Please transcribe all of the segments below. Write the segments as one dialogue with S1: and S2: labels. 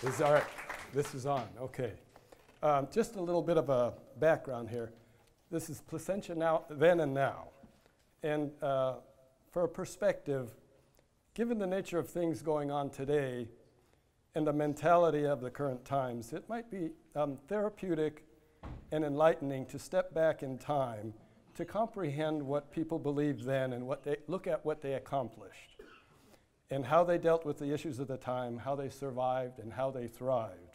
S1: All right. This is on. Okay. Just a little bit of a background here. This is Placentia Then and Now. And for a perspective, given the nature of things going on today and the mentality of the current times, it might be therapeutic and enlightening to step back in time to comprehend what people believed then and look at what they accomplished and how they dealt with the issues of the time, how they survived and how they thrived.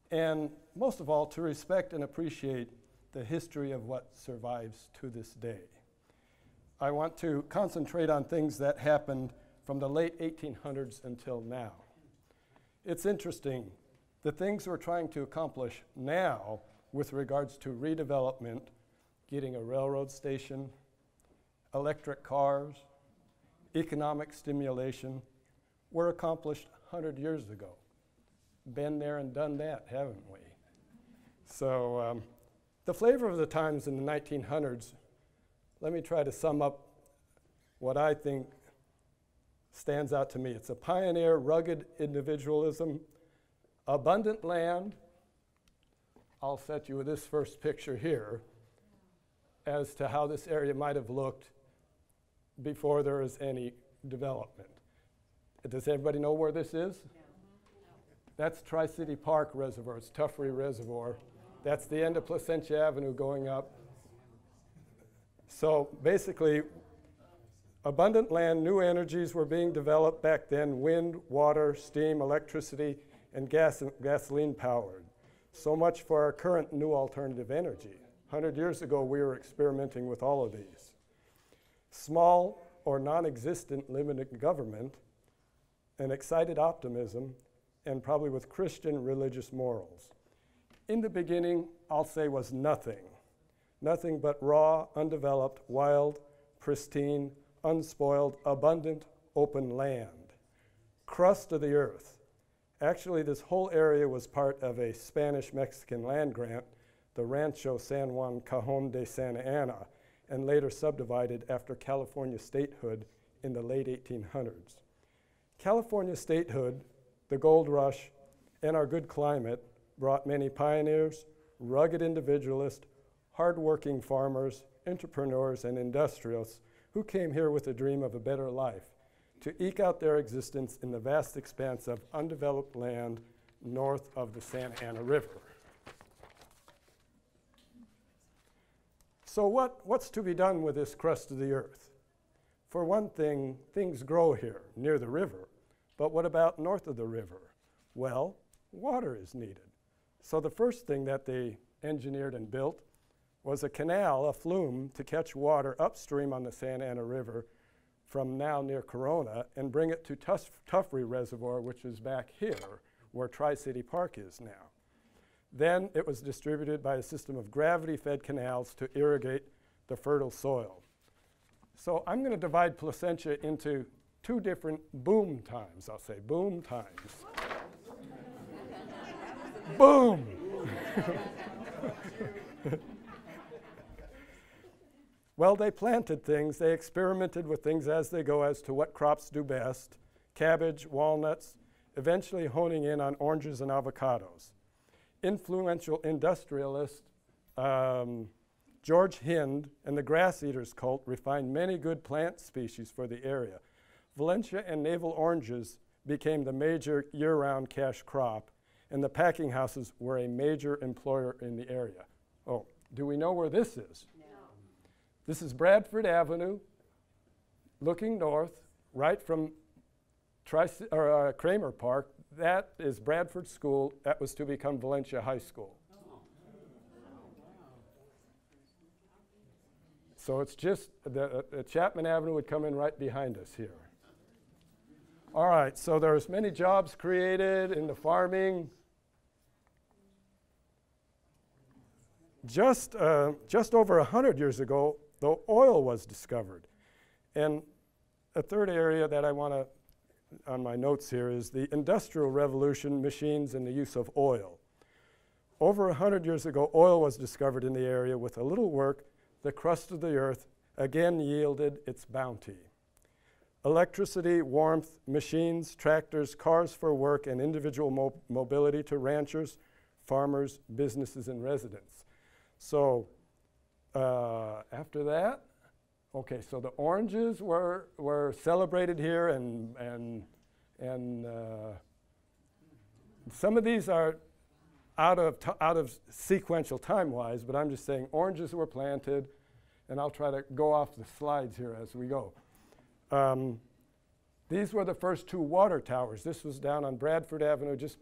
S1: And most of all, to respect and appreciate the history of what survives to this day. I want to concentrate on things that happened from the late 1800s until now. It's interesting, the things we're trying to accomplish now with regards to redevelopment, getting a railroad station, electric cars, economic stimulation, were accomplished 100 years ago. Been there and done that, haven't we? So the flavor of the times in the 1900s, let me try to sum up what I think stands out to me. It's a pioneer, rugged individualism, abundant land. I'll set you with this first picture here as to how this area might have looked before there was any development. Does everybody know where this is? Yeah. That's Tri-City Park Reservoir. It's Tuffrey Reservoir. That's the end of Placentia Avenue going up. So basically, abundant land, new energies were being developed back then: wind, water, steam, electricity, and gasoline powered. So much for our current new alternative energy. 100 years ago, we were experimenting with all of these. Small or non-existent limited government, an excited optimism, and probably with Christian religious morals. In the beginning, I'll say, was nothing. Nothing but raw, undeveloped, wild, pristine, unspoiled, abundant, open land. Crust of the earth. Actually, this whole area was part of a Spanish-Mexican land grant, the Rancho San Juan Cajon de Santa Ana, and later subdivided after California statehood in the late 1800s. California statehood, the gold rush, and our good climate brought many pioneers, rugged individualists, hardworking farmers, entrepreneurs, and industrialists who came here with a dream of a better life to eke out their existence in the vast expanse of undeveloped land north of the Santa Ana River. So what's to be done with this crust of the earth? For one thing, things grow here near the river, but what about north of the river? Well, water is needed. So the first thing that they engineered and built was a canal, a flume, to catch water upstream on the Santa Ana River from now near Corona and bring it to Tuffrey Reservoir, which is back here where Tri-City Park is now. Then it was distributed by a system of gravity-fed canals to irrigate the fertile soil. So I'm going to divide Placentia into two different boom times. I'll say boom times. Boom! Well, they planted things. They experimented with things as they go as to what crops do best: cabbage, walnuts, eventually honing in on oranges and avocados. Influential industrialist George Hind and the grass eaters cult refined many good plant species for the area. Valencia and navel oranges became the major year-round cash crop, and the packing houses were a major employer in the area. Oh, do we know where this is? No. This is Bradford Avenue, looking north, right from Kramer Park. That is Bradford School. That was to become Valencia High School. So it's just, Chapman Avenue would come in right behind us here. All right, so there's many jobs created in the farming. Just over 100 years ago, the oil was discovered. And a third area that I want to, on my notes here, is the Industrial Revolution, machines, and the use of oil. Over 100 years ago, oil was discovered in the area. With a little work, the crust of the earth again yielded its bounty. electricity, warmth, machines, tractors, cars for work, and individual mobility to ranchers, farmers, businesses, and residents. So after that, okay, so the oranges were celebrated here, and some of these are out of sequential time-wise, but I'm just saying oranges were planted, and I'll try to go off the slides here as we go. These were the first two water towers. This was down on Bradford Avenue, just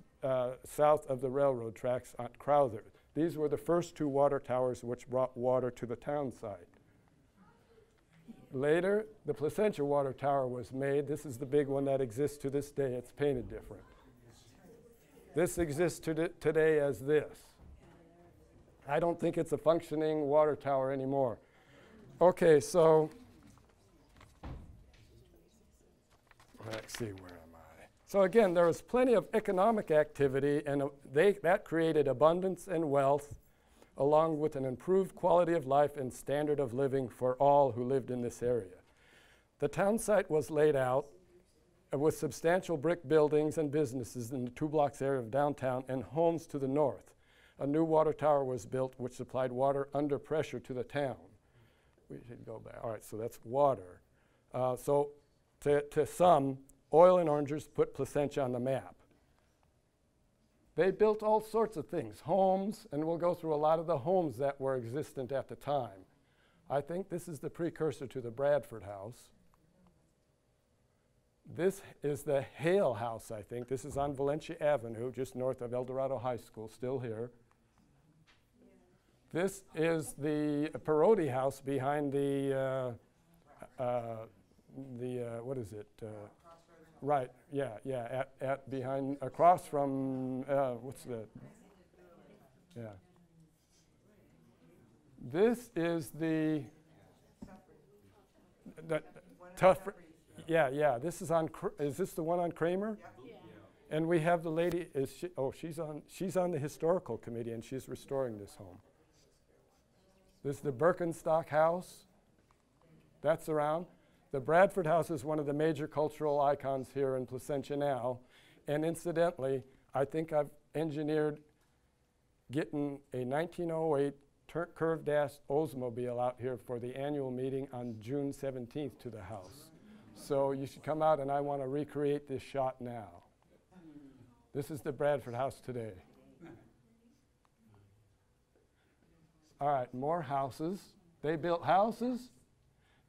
S1: south of the railroad tracks at Crowther. These were the first two water towers which brought water to the town site. Later, the Placentia Water Tower was made. This is the big one that exists to this day. It's painted different. This exists today as this. I don't think it's a functioning water tower anymore. Okay, so let's see, where am I? So again, there was plenty of economic activity, and that created abundance and wealth, along with an improved quality of life and standard of living for all who lived in this area. The town site was laid out with substantial brick buildings and businesses in the 2 blocks area of downtown and homes to the north. A new water tower was built which supplied water under pressure to the town. We should go back. All right, so that's water. So to some, oil and oranges put Placentia on the map. They built all sorts of things, homes, and we'll go through a lot of the homes that were existent at the time. I think this is the precursor to the Bradford House. This is the Hale House, I think. This is on Valencia Avenue, just north of El Dorado High School, still here. This is the Perotti House behind what is it? Right, yeah, behind, across from, what's the, yeah. This is the tough, yeah, this is on, is this the one on Kramer? Yeah. And we have the lady, she's on the historical committee, and she's restoring this home. This is the Birkenstock House. That's around. The Bradford House is one of the major cultural icons here in Placentia now. And incidentally, I think I've engineered getting a 1908 curved dash Oldsmobile out here for the annual meeting on June 17th to the house. So you should come out, and I want to recreate this shot now. This is the Bradford House today. All right, more houses. They built houses.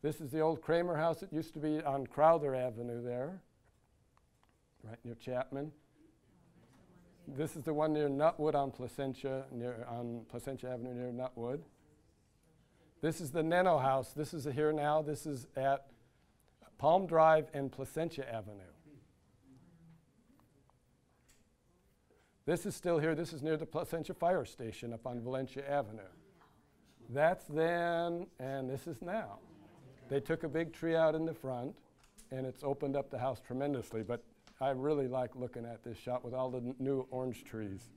S1: This is the old Kramer House. It used to be on Crowther Avenue there, right near Chapman. This is the one near Nutwood on Placentia Avenue near Nutwood. This is the Neno House. This is here now. This is at Palm Drive and Placentia Avenue. This is still here. This is near the Placentia Fire Station up on Valencia Avenue. That's then, and this is now. They took a big tree out in the front, and it's opened up the house tremendously, but I really like looking at this shot with all the new orange trees.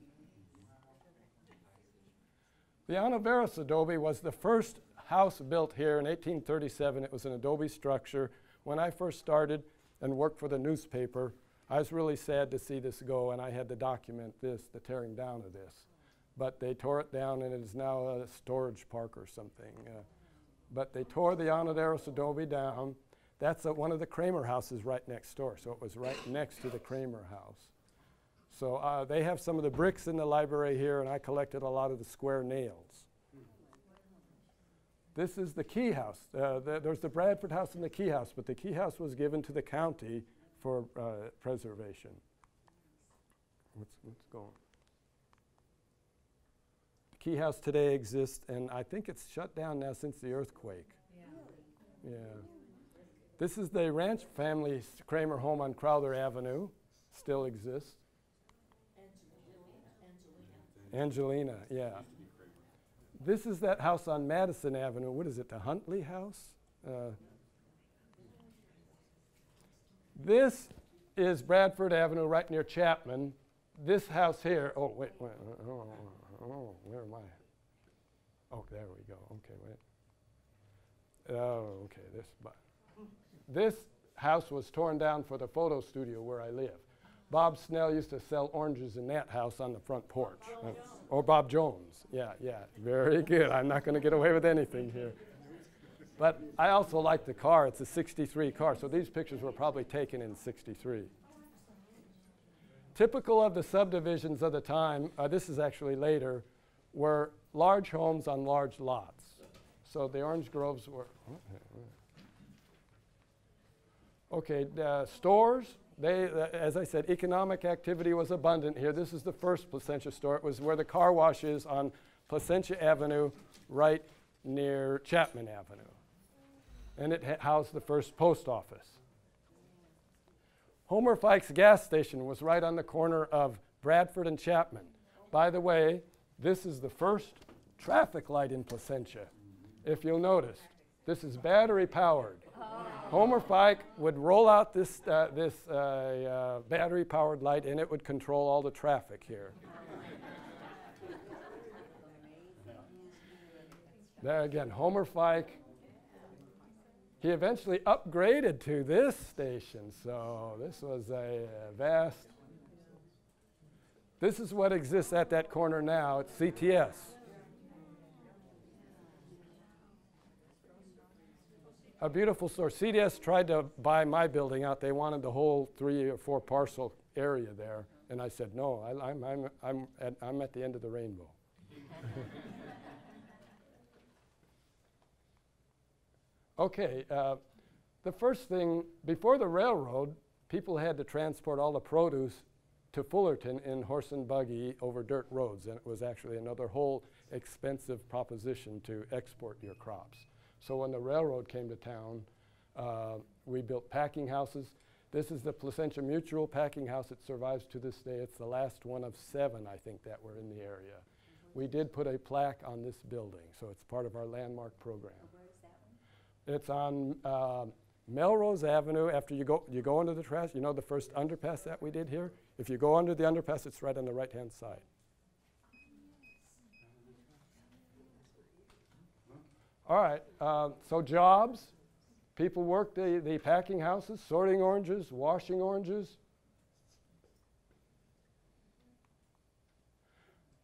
S1: The Anaveras adobe was the first house built here in 1837. It was an adobe structure. When I first started and worked for the newspaper, I was really sad to see this go, and I had to document this, the tearing down of this. But they tore it down, and it is now a storage park or something. But they tore the Anaveras adobe down. That's one of the Kramer houses right next door, so it was right next to the Kramer house. So they have some of the bricks in the library here, and I collected a lot of the square nails. This is the Key House. There's the Bradford House and the Key House, but the Key House was given to the county for preservation. What's going on? The Key House today exists, and I think it's shut down now since the earthquake. Yeah. This is the Ranch family Kramer home on Crowther Avenue. Still exists. Angelina, yeah. This is that house on Madison Avenue. What is it, the Huntley House? This is Bradford Avenue right near Chapman. This house here, oh, wait, where am I? Oh, there we go, okay, wait. Oh, okay, this house was torn down for the photo studio where I live. Bob Snell used to sell oranges in that house on the front porch. Or Bob Jones. Yeah, yeah, very good. I'm not going to get away with anything here. But I also like the car. It's a 63 car, so these pictures were probably taken in 63. Typical of the subdivisions of the time, this is actually later, were large homes on large lots. So the orange groves were, okay, stores. As I said, economic activity was abundant here. This is the first Placentia store. It was where the car wash is on Placentia Avenue, right near Chapman Avenue. And it housed the first post office. Homer Fike's gas station was right on the corner of Bradford and Chapman. By the way, this is the first traffic light in Placentia. If you'll notice, this is battery powered. Homer Fike would roll out this battery-powered light, and it would control all the traffic here. There again, Homer Fike. He eventually upgraded to this station, so this was a vast. This is what exists at that corner now. It's CTS. A beautiful store. CDS tried to buy my building out. They wanted the whole 3 or 4 parcel area there. And I said, no, I'm at the end of the rainbow. Okay, the first thing, before the railroad, people had to transport all the produce to Fullerton in horse and buggy over dirt roads. And it was actually another whole expensive proposition to export your crops. So when the railroad came to town, we built packing houses. This is the Placentia Mutual packing house. It survives to this day. It's the last one of 7, I think, that were in the area. We did put a plaque on this building, so it's part of our landmark program.
S2: Where is that one?
S1: It's on Melrose Avenue. After you go under the trash, you know the first underpass that we did here? If you go under the underpass, it's right on the right-hand side. All right, so jobs. People worked the packing houses, sorting oranges, washing oranges.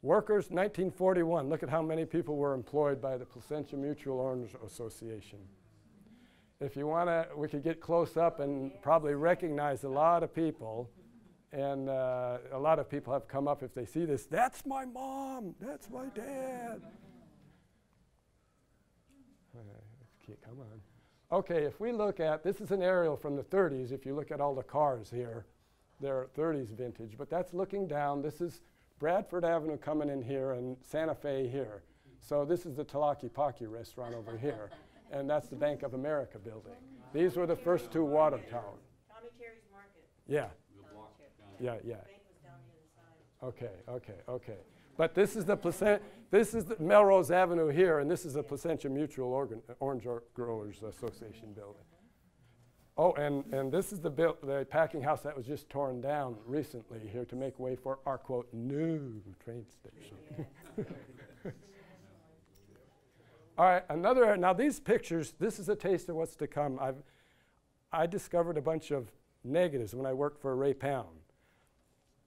S1: Workers, 1941. Look at how many people were employed by the Placentia Mutual Orange Association. If you want to, we could get close up and probably recognize a lot of people. And a lot of people have come up if they see this. That's my mom. That's my dad. Come on. Okay, if we look at, this is an aerial from the 30s. If you look at all the cars here, they're 30s vintage. But that's looking down. This is Bradford Avenue coming in here and Santa Fe here. So this is the Talaki Paki restaurant over here. And that's the Bank of America building. These were the first 2 water towers.
S2: Tommy Terry's Market.
S1: Yeah. Yeah, yeah.
S2: The bank was down the other side.
S1: Okay, okay, okay. But this is the Melrose Avenue here, and this is the Placentia Mutual Orange Growers Association building. Oh, and this is the packing house that was just torn down recently here to make way for our, quote, new train station. All right, now these pictures, this is a taste of what's to come. I discovered a bunch of negatives when I worked for Ray Pound.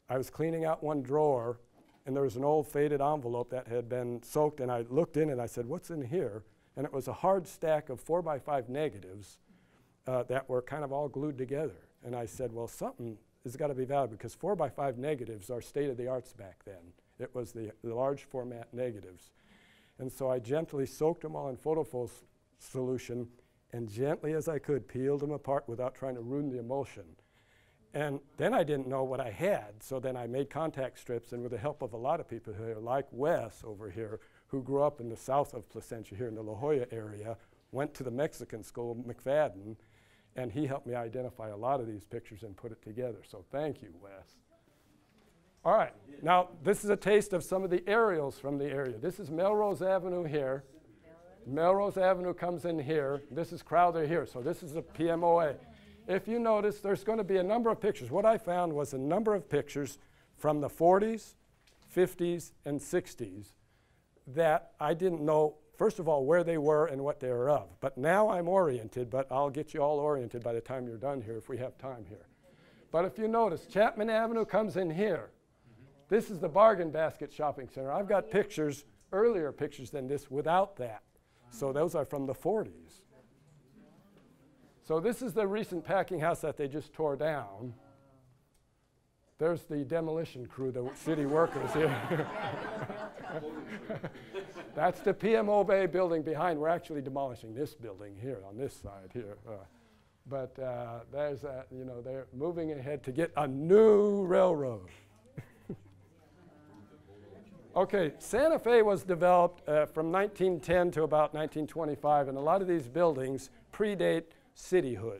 S1: I was cleaning out one drawer, and there was an old faded envelope that had been soaked, and I looked in and I said, what's in here? And it was a hard stack of 4x5 negatives that were kind of all glued together. And I said, well, something has got to be valuable, because 4x5 negatives are state-of-the-arts back then. It was the large format negatives. And so I gently soaked them all in photofoil solution, and gently as I could peeled them apart without trying to ruin the emulsion. And then I didn't know what I had, so then I made contact strips, and with the help of a lot of people here, like Wes over here, who grew up in the south of Placentia here in the La Jolla area, went to the Mexican school, McFadden, and he helped me identify a lot of these pictures and put it together. So thank you, Wes. All right, now this is a taste of some of the aerials from the area. This is Melrose Avenue here. Melrose Avenue comes in here. This is Crowther here, so this is the PMOA. If you notice, there's going to be a number of pictures. What I found was a number of pictures from the 40s, 50s, and 60s that I didn't know first of all, where they were and what they were of. But now I'm oriented, but I'll get you all oriented by the time you're done here if we have time here. But if you notice, Chapman Avenue comes in here. This is the Bargain Basket Shopping Center. I've got pictures, earlier pictures than this without that. So those are from the 40s. So this is the recent packing house that they just tore down. There's the demolition crew, the city workers here. That's the PMO Bay building behind. We're actually demolishing this building here on this side here. But there's you know, they're moving ahead to get a new railroad. Okay, Santa Fe was developed from 1910 to about 1925, and a lot of these buildings predate cityhood.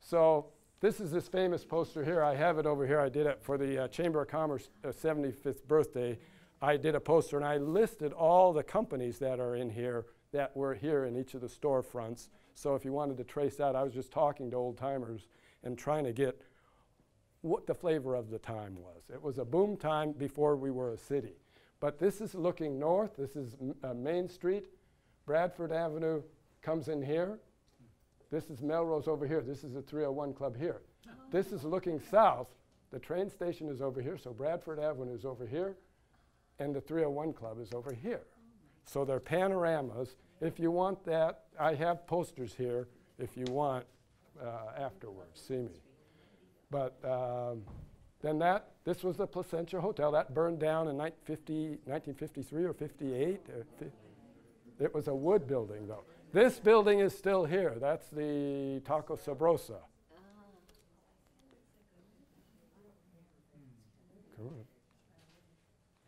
S1: So this is this famous poster here. I have it over here. I did it for the Chamber of Commerce 75th birthday. I did a poster, and I listed all the companies that are in here that were here in each of the storefronts. So if you wanted to trace out, I was just talking to old timers and trying to get what the flavor of the time was. It was a boom time before we were a city. But this is looking north. This is Main Street. Bradford Avenue comes in here. This is Melrose over here. This is the 301 Club here. This is looking south. The train station is over here, so Bradford Avenue is over here, and the 301 Club is over here. So they're panoramas. If you want that, I have posters here if you want afterwards. See me. But then this was the Placentia Hotel. That burned down in 1953 or 58. It was a wood building, though. This building is still here. That's the Taco Sabrosa. Come on.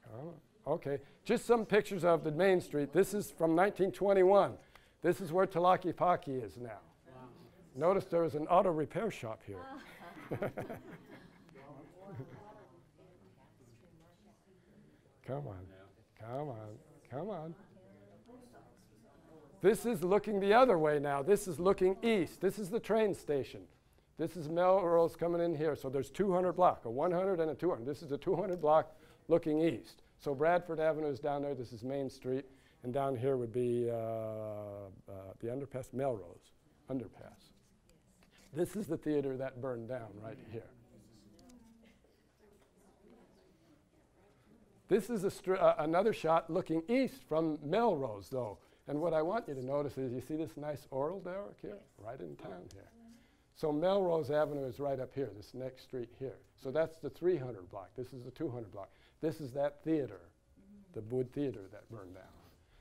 S1: Come on. Okay, just some pictures of the Main Street. This is from 1921. This is where Tlaquepaque is now. Wow. Notice there is an auto repair shop here. Come on, come on, come on. This is looking the other way now. This is looking east. This is the train station. This is Melrose coming in here. So there's 200 block, a 100 and a 200. This is a 200 block looking east. So Bradford Avenue is down there. This is Main Street. And down here would be the underpass, Melrose underpass. This is the theater that burned down right here. This is another shot looking east from Melrose, though. And what I want you to notice is you see this nice oral derrick here, right in town here. So Melrose Avenue is right up here, this next street here. So that's the 300 block. This is the 200 block. This is that theater, the wood theater that burned down.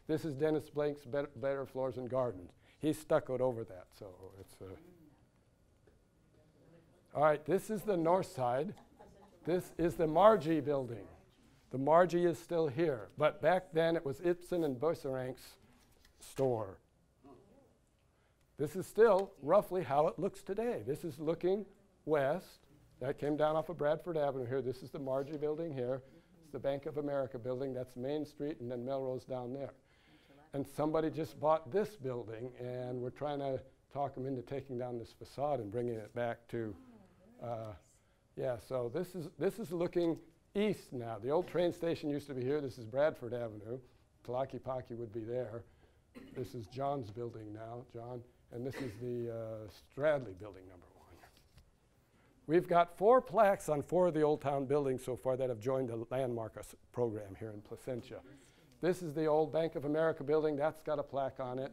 S1: This is Dennis Blake's Better Floors and Gardens. He stuccoed over that, so it's all right, this is the north side. This is the Margie building. The Margie is still here, but back then it was Ibsen and Boisseranc's store. This is still roughly how it looks today. This is looking west. That came down off of Bradford Avenue here. This is the Margie building here. It's the Bank of America building. That's Main Street, and then Melrose down there. And somebody just bought this building, and we're trying to talk them into taking down this facade and bringing it back to, yeah, so this is looking east now. The old train station used to be here. This is Bradford Avenue. Tlaquepaque would be there. This is John's building now, John. And this is the Stradley building, #1. We've got 4 plaques on 4 of the Old Town buildings so far that have joined the landmark program here in Placentia. This is the old Bank of America building. That's got a plaque on it.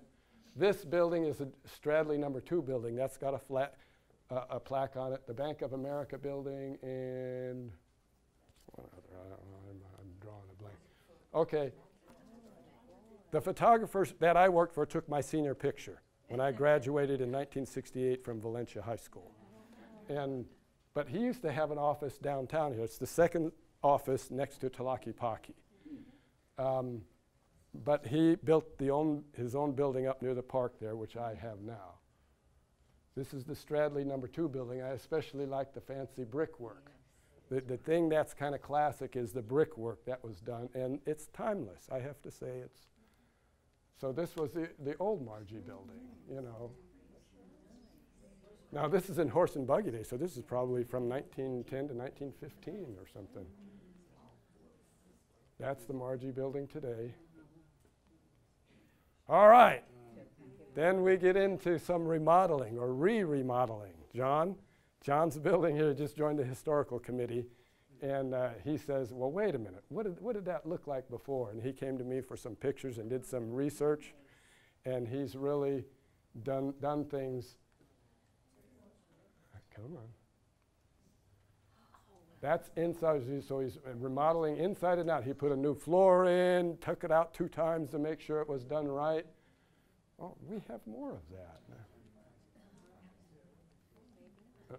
S1: This building is a Stradley #2 building. That's got a plaque on it. The Bank of America building in, what other, I'm drawing a blank. Okay. The photographers that I worked for took my senior picture when I graduated in 1968 from Valencia High School. But he used to have an office downtown here. It's the second office next to Tlaquepaque. But he built his own building up near the park there, which I have now. This is the Stradley #2 building. I especially like the fancy brickwork. The thing that's kind of classic is the brickwork that was done, and it's timeless, I have to say. So this was the old Margie building, you know. Now this is in horse and buggy days, so this is probably from 1910 to 1915 or something. That's the Margie building today. All right. Then we get into some remodeling or re-remodeling. John's building here just joined the historical committee, and he says, well, wait a minute, what did that look like before? And he came to me for some pictures and did some research, and he's really done things. Come on. That's inside, so he's remodeling inside and out. He put a new floor in, took it out 2 times to make sure it was done right. Oh, we have more of that.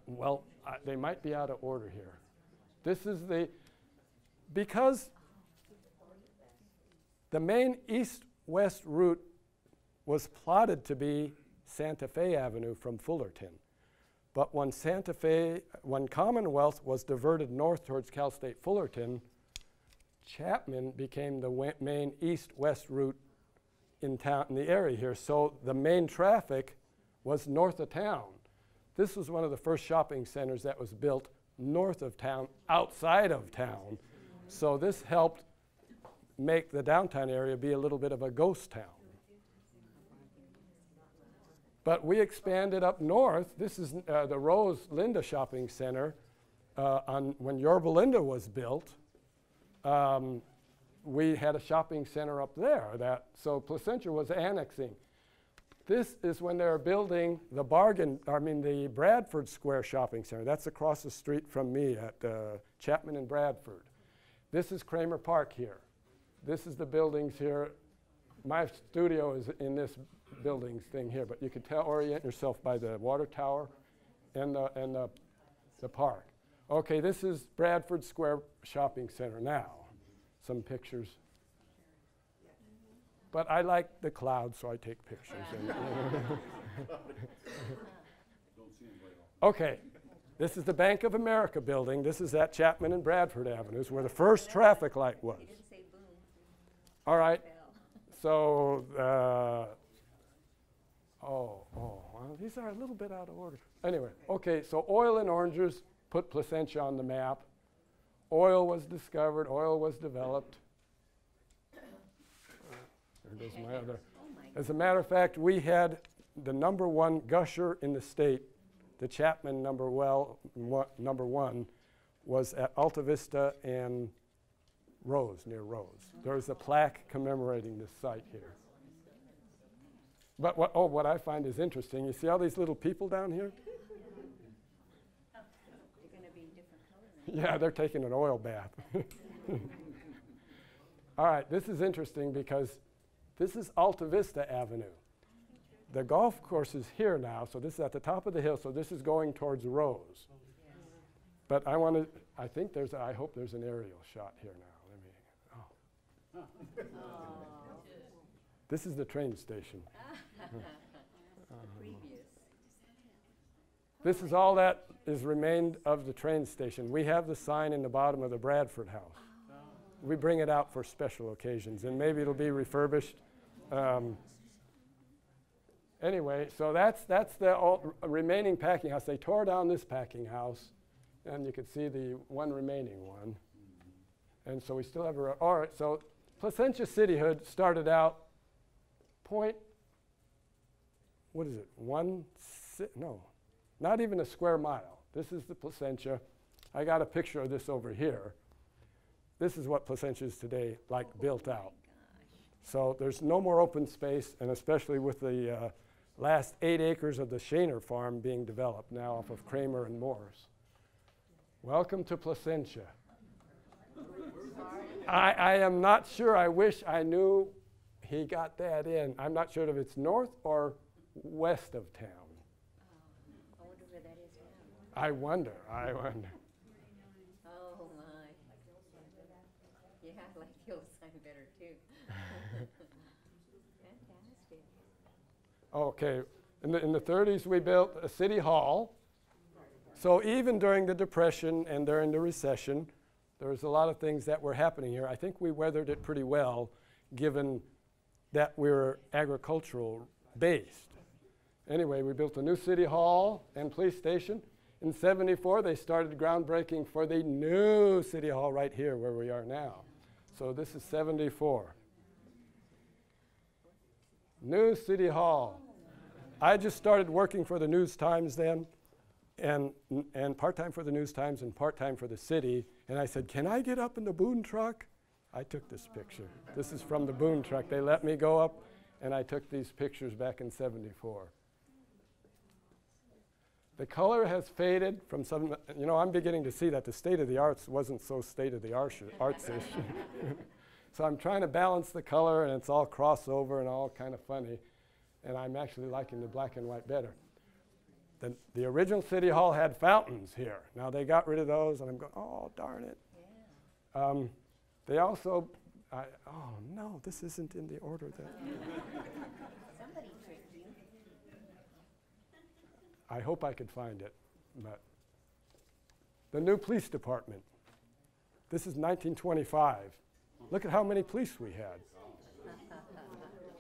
S1: Well, they might be out of order here. This is because the main east-west route was plotted to be Santa Fe Avenue from Fullerton. But when Commonwealth was diverted north towards Cal State Fullerton, Chapman became the main east-west route in the area here. So the main traffic was north of town. This was one of the first shopping centers that was built north of town, outside of town. So this helped make the downtown area be a little bit of a ghost town. But we expanded up north. This is the Rose Linda Shopping Center. When Yorba Linda was built, we had a shopping center up there. So Placentia was annexing. This is when they were building the Bradford Square Shopping Center. That's across the street from me at Chapman and Bradford. This is Kramer Park here. This is the buildings here. My studio is in this buildings thing here, but you can orient yourself by the water tower and the park. Okay, this is Bradford Square Shopping Center now. Some pictures. But I like the clouds, so I take pictures. Okay, this is the Bank of America building. This is at Chapman and Bradford Avenues, where the first traffic light was. All right, so, well, these are a little bit out of order. Anyway, okay, so oil and oranges put Placentia on the map. Oil was discovered, oil was developed. There goes my other. As a matter of fact, we had the #1 gusher in the state. The Chapman number 1 was at Alta Vista and Rose, near Rose. There's a plaque commemorating this site here. But what I find is interesting, you see all these little people down here?
S2: They're going to be different colors.
S1: Yeah, they're taking an oil bath. All right, this is interesting because this is Alta Vista Avenue. The golf course is here now, so this is at the top of the hill, so this is going towards Rose. But I hope there's an aerial shot here now. This is the train station. This is all that is remained of the train station. We have the sign in the bottom of the Bradford house. We bring it out for special occasions, and maybe it'll be refurbished. Anyway, so that's the remaining packing house. They tore down this packing house, and you can see the one remaining one. And so we still have all right, so Placentia cityhood started out not even a square mile. This is the Placentia. I got a picture of this over here. This is what Placentia is today, like built out. So there's no more open space, and especially with the last 8 acres of the Shaner farm being developed now off of Kramer and Morse. Welcome to Placentia. I am not sure. I wish I knew he got that in. I'm not sure if it's north or west of town.
S2: I wonder where that is now.
S1: I wonder.
S2: Oh, my. Yeah, I like the old sign better, too. Fantastic.
S1: Okay. In the 30s, we built a city hall. So even during the Depression and during the recession, there was a lot of things that were happening here. I think we weathered it pretty well, given that we were agricultural based. Anyway, we built a new city hall and police station. In '74, they started groundbreaking for the new city hall right here where we are now. So this is '74. New City Hall. I just started working for the News Times then, and part-time for the News Times and part-time for the city. And I said, can I get up in the Boone truck? I took this picture. This is from the Boone truck. They let me go up, and I took these pictures back in '74. The color has faded from some, I'm beginning to see that the state of the arts wasn't so state of the arts-ish. So I'm trying to balance the color, and it's all crossover and all kind of funny. And I'm actually liking the black and white better. The original City Hall had fountains here. Now they got rid of those, and I'm going, oh, darn it. Yeah. They also, oh no, this isn't in the order that.
S2: Somebody tricked you.
S1: I hope I could find it, but. The new police department. This is 1925. Look at how many police we had.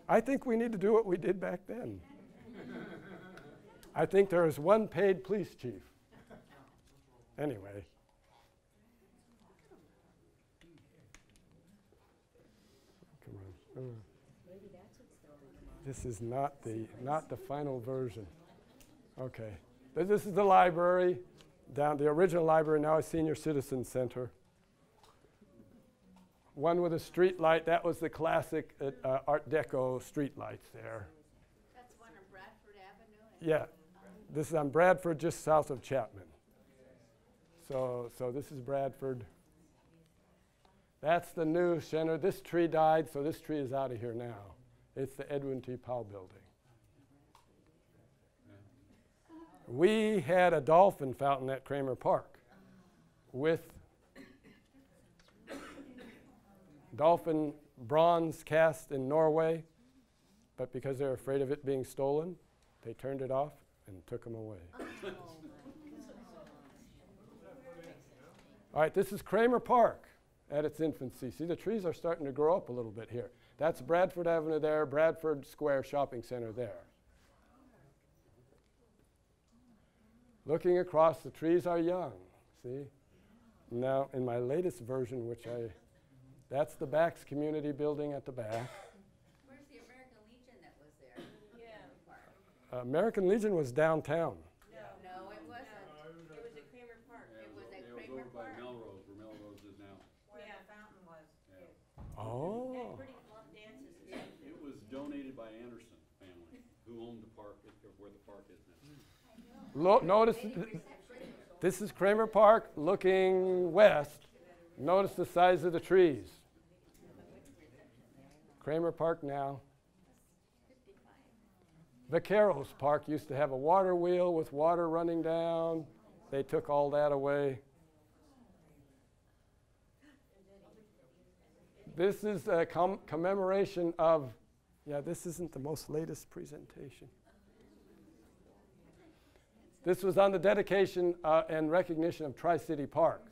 S1: I think we need to do what we did back then. I think there is one paid police chief. Anyway. Come on.
S2: Maybe that's what's throwing them off.
S1: This is not the final version. Okay. This is the library. Down the original library, now a senior citizen center. One with a street light. That was the classic Art Deco street lights there.
S2: That's one on Bradford Avenue?
S1: Yeah. This is on Bradford, just south of Chapman. So this is Bradford. That's the new center. This tree died, so this tree is out of here now. It's the Edwin T. Powell building. We had a dolphin fountain at Kramer Park with dolphin bronze cast in Norway, but because they're afraid of it being stolen, they turned it off and took them away. All right, this is Kramer Park at its infancy. See, the trees are starting to grow up a little bit here. That's Bradford Avenue there, Bradford Square Shopping Center there. Looking across, the trees are young, see? Now, in my latest version, that's the Bax Community Building at the back.
S2: Where's the American Legion that was there? Yeah.
S1: American Legion was downtown.
S2: No, it wasn't. It was at Kramer Park. It was at Kramer Park.
S3: By Melrose, where Melrose is now.
S2: Where the fountain was.
S3: Yeah.
S1: Oh.
S2: Had pretty fluff dances and stuff.
S3: It was donated by Anderson family, who owned the park, where the park is now.
S1: Notice, this is Kramer Park looking west. Notice the size of the trees. Kramer Park now. Vaqueros Park used to have a water wheel with water running down. They took all that away. This is a commemoration of, this isn't the most latest presentation. This was on the dedication and recognition of Tri-City Park.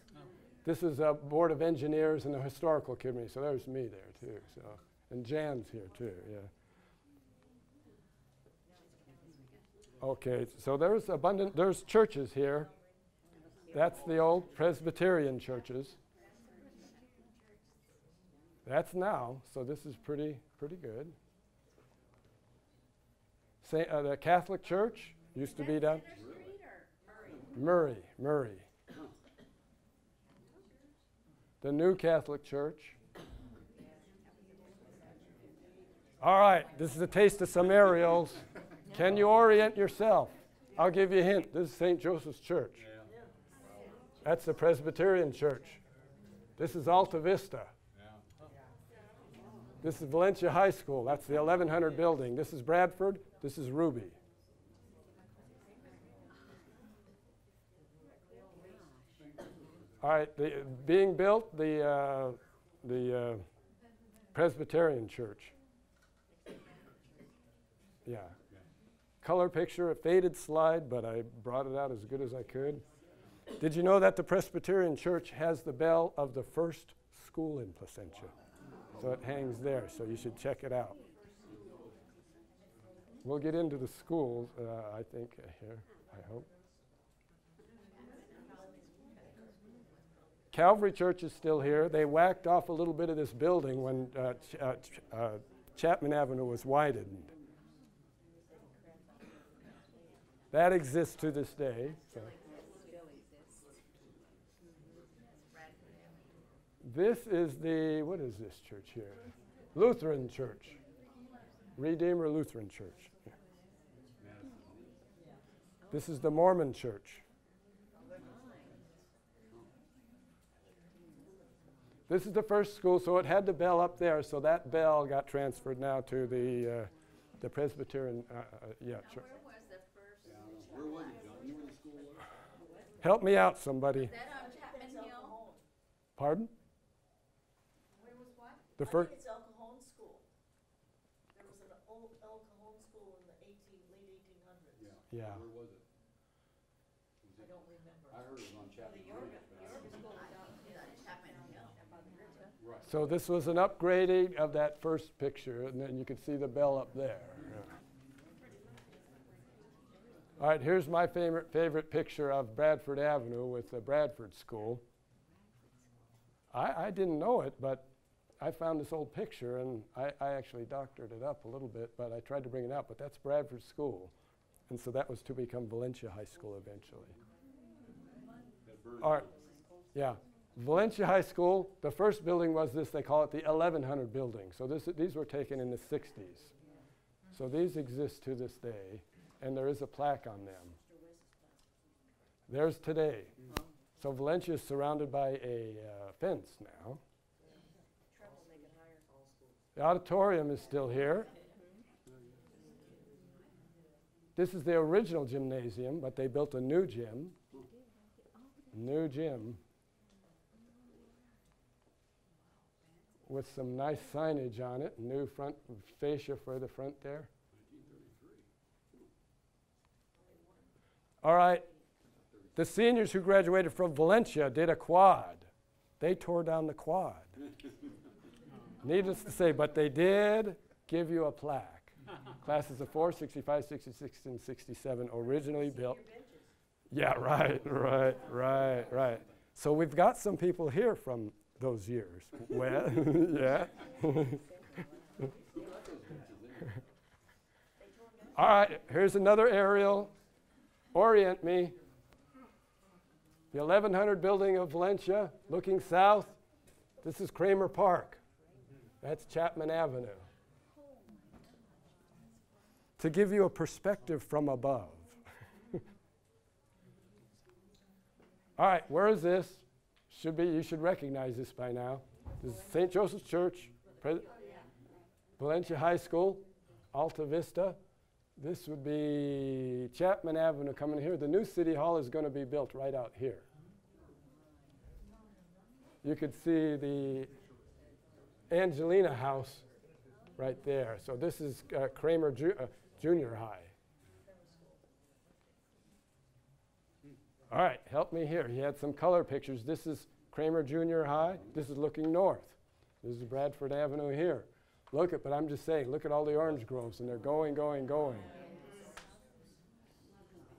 S1: This is a Board of Engineers and the Historical Committee, so there's me there too. So, and Jan's here too, yeah. Okay, so there's churches here. That's the old Presbyterian churches. That's now, so this is pretty good. The Catholic Church used to be down. Murray. The new Catholic Church. All right, this is a taste of some aerials. Can you orient yourself? I'll give you a hint. This is St. Joseph's Church.
S3: Yeah.
S1: That's the Presbyterian Church. This is Alta Vista.
S3: Yeah.
S1: This is Valencia High School. That's the 1100 building. This is Bradford. This is Ruby. All right, being built, the Presbyterian Church. Yeah. Color picture, a faded slide, but I brought it out as good as I could. Did you know that the Presbyterian Church has the bell of the first school in Placentia? So it hangs there, so you should check it out. We'll get into the schools, I think, here, I hope. Calvary Church is still here. They whacked off a little bit of this building when Chapman Avenue was widened. That exists to this day. So.
S2: Still exists. Bradford Avenue.
S1: This is the, what is this church here? Lutheran Church. Redeemer Lutheran Church. Yeah. This is the Mormon Church. This is the first school, so it had the bell up there, so that bell got transferred now to the Presbyterian, church.
S2: Where was the first?
S3: Where was it, John? You were in the school there?
S1: Help me out, somebody.
S2: Is that on Chapman Hill?
S1: Pardon?
S2: Where was what?
S1: The
S4: I
S1: first.
S4: think it's El Cajon School. There was an old El Cajon School in the late 1800s.
S3: Yeah.
S1: Yeah.
S3: Where was it?
S4: I don't remember.
S3: I heard it was on Chapman Hill.
S2: Is on Chapman Hill.
S3: Right.
S1: So this was an upgrading of that first picture, and then you can see the bell up there. Yeah. All right, here's my favorite picture of Bradford Avenue with the Bradford School. I didn't know it, but I found this old picture, and I actually doctored it up a little bit, but I tried to bring it out, but that's Bradford School. And so that was to become Valencia High School eventually. All right, yeah. Valencia High School, the first building was this, they call it the 1100 building. So these were taken in the 60s. So these exist to this day, and there is a plaque on them. There's today. So Valencia is surrounded by a fence now. The auditorium is still here. This is the original gymnasium, but they built a new gym. New gym. With some nice signage on it, new front fascia for the front there. All right, the seniors who graduated from Valencia did a quad. They tore down the quad. Needless to say, but they did give you a plaque. Classes of 4, 65, 66, and 67 originally built. Yeah, right. So we've got some people here from those years. Well, yeah. All right, here's another aerial. Orient me. The 1100 building of Valencia, looking south. This is Kramer Park. That's Chapman Avenue. To give you a perspective from above. All right, where is this? You should recognize this by now. This is St. Joseph's Church, Valencia High School, Alta Vista. This would be Chapman Avenue coming here. The new City Hall is going to be built right out here. You could see the Angelina House right there. So this is Kramer Junior High. All right, help me here. He had some color pictures. This is Kramer Junior High. This is looking north. This is Bradford Avenue here. Look at, but I'm just saying, look at all the orange groves, and they're going.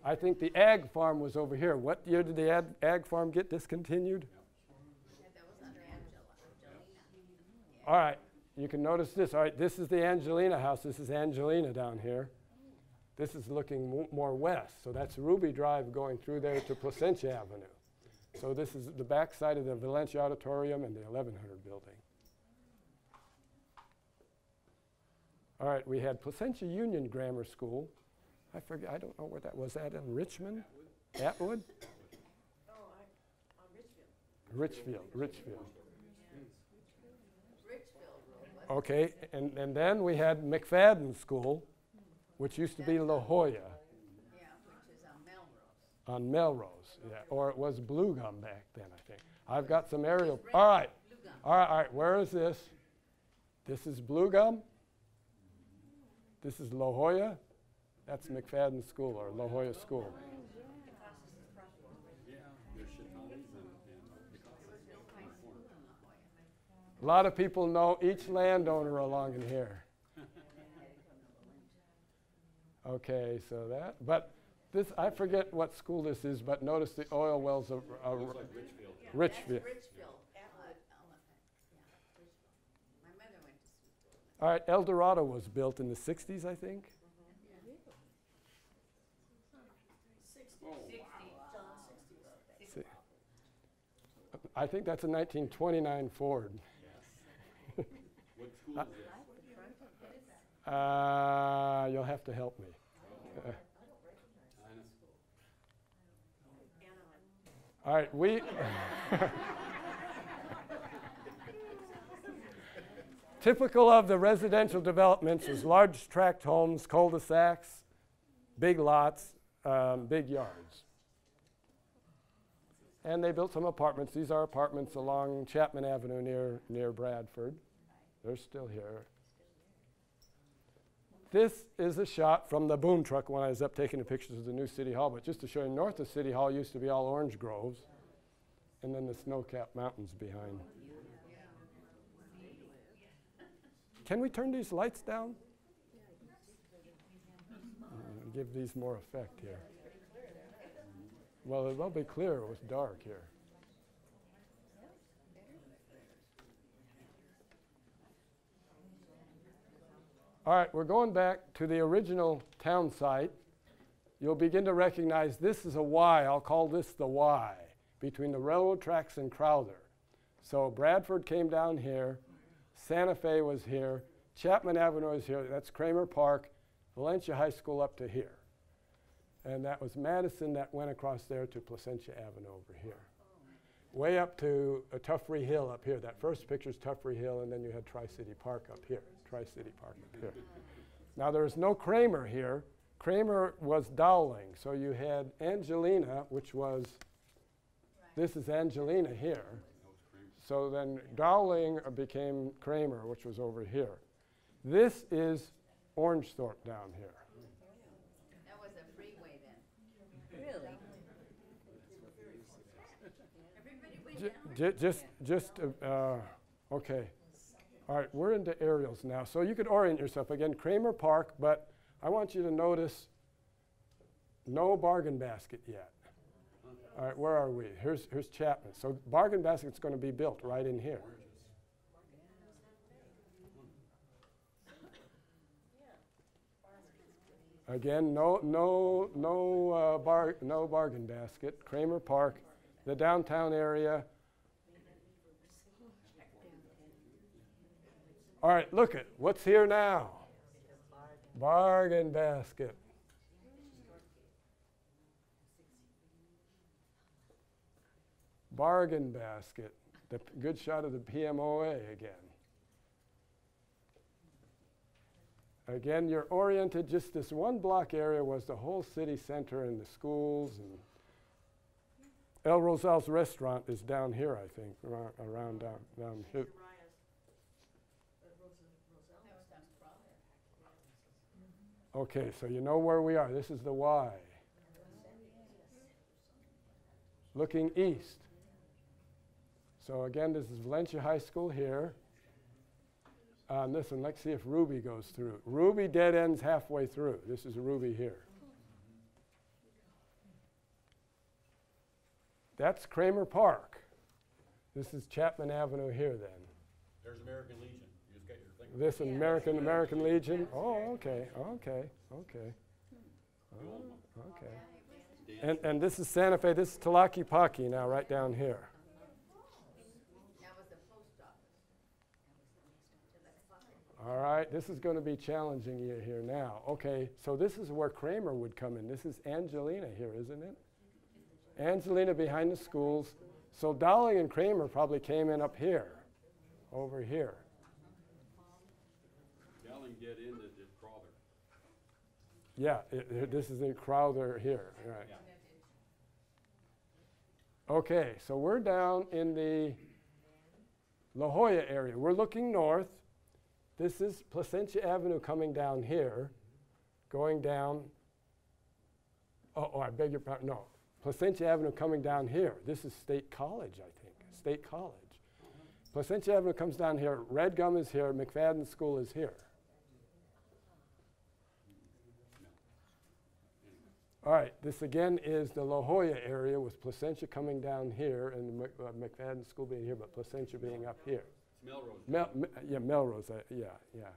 S1: I think the ag farm was over here. What year did the ag farm get discontinued?
S2: That was under Angelina.
S1: All right, you can notice this. All right, this is the Angelina house. This is Angelina down here. This is looking more west. So that's Ruby Drive going through there to Placentia Avenue. So this is the back side of the Valencia Auditorium and the 1100 building. All right, we had Placentia Union Grammar School. I forget, I don't know where that was. That in Richmond? Atwood?
S4: Oh, Richfield.
S1: Richfield.
S2: Richfield.
S1: Okay, and then we had McFadden School, which used to be La Jolla.
S2: Yeah, which is on Melrose.
S1: On Melrose, yeah, or it was Blue Gum back then, I think. I've got some aerial. All right,
S2: Blue Gum.
S1: all right, where is this? This is Blue Gum. This is La Jolla. That's McFadden School, or La Jolla School.
S3: Yeah, there's Chitones and
S1: A lot of people know each landowner along in here. Okay, so that, but this, I forget what school this is, but notice the oil wells are
S3: looks like Richfield.
S1: Richfield.
S2: That's Richfield. My mother went to school.
S1: All right, El Dorado was built in the 60s, I think. I think that's a 1929 Ford.
S3: What school is this?
S1: You'll have to help me.
S3: I know.
S1: All right, we typical of the residential developments is large tract homes, cul-de-sacs, big lots, big yards. And they built some apartments. These are apartments along Chapman Avenue near Bradford. They're still here. This is a shot from the boom truck when I was up taking the pictures of the new City Hall. But just to show you, north of City Hall used to be all orange groves, and then the snow-capped mountains behind. Can we turn these lights down? Give these more effect here. Well, it'll be clear. It was dark here. All right, we're going back to the original town site. You'll begin to recognize this is a Y. I'll call this the Y, between the railroad tracks and Crowther. So Bradford came down here. Santa Fe was here. Chapman Avenue is here. That's Kramer Park. Valencia High School up to here. And that was Madison that went across there to Placentia Avenue over here. Way up to Tuffrey Hill up here. That first picture is Tuffrey Hill, and then you had Tri-City Park up here. Tri-City Park up here. Now there's no Kramer here. Kramer was Dowling. So you had Angelina, which was, this is Angelina here. So then Dowling became Kramer, which was over here. This is Orangethorpe down here.
S2: That was a freeway then. Really? Everybody went down?
S1: Okay. All right, we're into aerials now. So you could orient yourself. Again, Kramer Park, but I want you to notice no bargain basket yet. All right, where are we? Here's Chapman. So bargain basket's going to be built right in here. Again, no bargain basket. Kramer Park, the downtown area. All right, look at what's here now. Bargain basket. Bargain basket. The good shot of the PMOA again. Again, you're oriented, just this one block area was the whole city center and the schools. And El Rosal's restaurant is down here, I think, around down here. Okay, so you know where we are. This is the Y. Looking east. So again, this is Valencia High School here. On this one, let's see if Ruby goes through. Ruby dead ends halfway through. This is Ruby here. That's Kramer Park. This is Chapman Avenue here then.
S3: There's American Legion. You just got your thing.
S1: This American Legion. Oh, okay. And this is Santa Fe. This is Tlaquepaque now, right down here.
S2: That was the post office.
S1: All right, this is going to be challenging you here now. Okay, so this is where Kramer would come in. This is Angelina here, isn't it? Angelina behind the schools. So Dowling and Kramer probably came in up here, over here.
S3: Dowling get into the Crowther.
S1: Yeah, this is in Crowther here, right.
S3: Yeah.
S1: Okay, so we're down in the La Jolla area. We're looking north. This is Placentia Avenue coming down here, going down. Oh, I beg your pardon. No, Placentia Avenue coming down here. This is State College, I think. State College. Placentia Avenue comes down here. Red Gum is here. McFadden School is here. All right, this again is the La Jolla area with Placentia coming down here and McFadden School being here, but Placentia being up here.
S3: Melrose.
S1: Melrose, yeah.
S3: Yeah.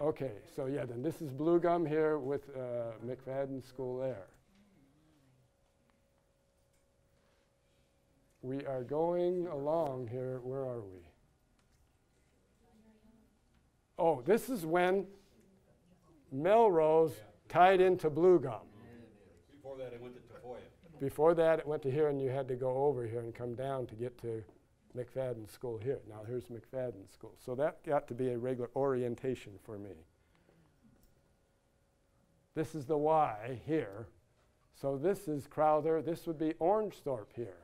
S1: Okay, so yeah, then this is Blue Gum here with McFadden School there. we are going along here. Where are we? Oh, this is when Melrose tied into Blue Gum.
S3: Before that, it went to Tafoya.
S1: Before that, it went to here, and you had to go over here and come down to get to McFadden School here. Now, here's McFadden School. So that got to be a regular orientation for me. This is the Y here. So this is Crowther. This would be Orangethorpe here.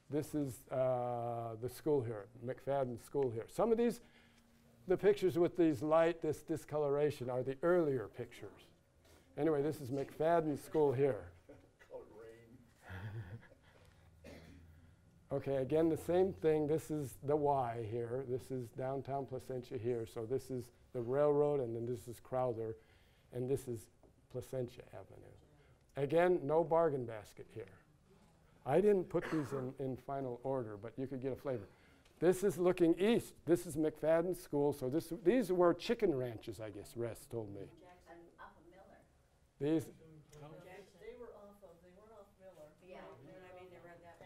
S1: This is the school here, McFadden School here. Some of these, the pictures with these light, this discoloration are the earlier pictures. Anyway, this is McFadden School here. Okay, again, the same thing. This is the Y here. This is downtown Placentia here. So this is the railroad, and then this is Crowther, and this is Placentia Avenue. Again, no bargain basket here. I didn't put these in final order, but you could get a flavor. This is looking east. This is McFadden School. So these were chicken ranches, I guess, Ress told me.
S2: Off of Miller.
S1: These,
S4: They weren't off Miller.
S2: Yeah, you know what I mean, they run that.